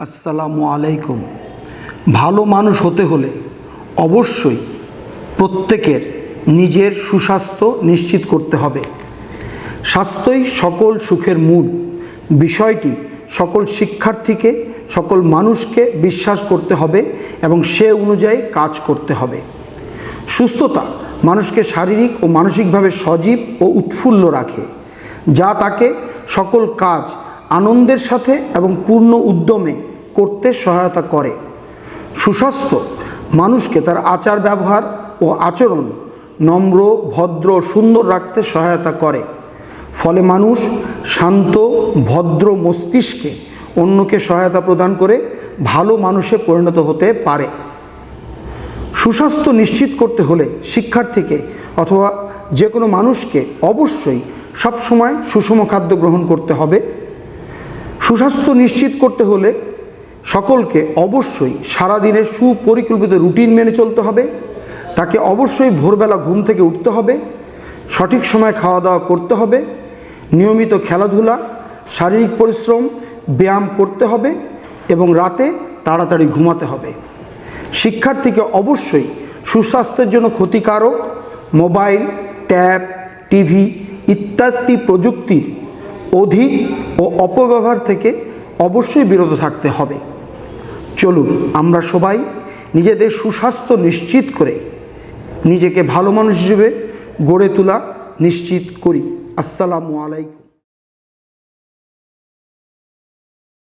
আসসালামু আলাইকুম। ভালো মানুষ হতে হলে অবশ্যই প্রত্যেকের নিজের সুস্বাস্থ্য নিশ্চিত করতে হবে। স্বাস্থ্যই সকল সুখের মূল। বিষয়টি সকল শিক্ষার্থীকে, সকল মানুষকে বিশ্বাস করতে হবে এবং সে অনুযায়ী কাজ করতে হবে। সুস্থতা মানুষকে শারীরিক ও মানসিকভাবে সজীব ও উৎফুল্ল রাখে, যা তাকে সকল কাজ আনন্দের সাথে এবং পূর্ণ উদ্যমে করতে সহায়তা করে। সুস্বাস্থ্য মানুষকে তার আচার ব্যবহার ও আচরণ নম্র, ভদ্র, সুন্দর রাখতে সহায়তা করে। ফলে মানুষ শান্ত, ভদ্র মস্তিষ্কে অন্যকে সহায়তা প্রদান করে ভালো মানুষে পরিণত হতে পারে। সুস্বাস্থ্য নিশ্চিত করতে হলে শিক্ষার্থীকে অথবা যে কোনো মানুষকে অবশ্যই সবসময় সুষম খাদ্য গ্রহণ করতে হবে। সুস্বাস্থ্য নিশ্চিত করতে হলে সকলকে অবশ্যই সারাদিনের সুপরিকল্পিত রুটিন মেনে চলতে হবে। তাকে অবশ্যই ভোরবেলা ঘুম থেকে উঠতে হবে, সঠিক সময় খাওয়া দাওয়া করতে হবে, নিয়মিত খেলাধুলা, শারীরিক পরিশ্রম, ব্যায়াম করতে হবে এবং রাতে তাড়াতাড়ি ঘুমাতে হবে। শিক্ষার্থীকে অবশ্যই সুস্বাস্থ্যের জন্য ক্ষতিকারক মোবাইল, ট্যাব, টিভি ইত্যাদি প্রযুক্তির অধিক ও অপব্যবহার থেকে অবশ্যই বিরত থাকতে হবে। চলুন আমরা সবাই নিজেদের সুস্বাস্থ্য নিশ্চিত করে নিজেকে ভালো মানুষ হিসেবে গড়ে তোলা নিশ্চিত করি। আসসালামু আলাইকুম।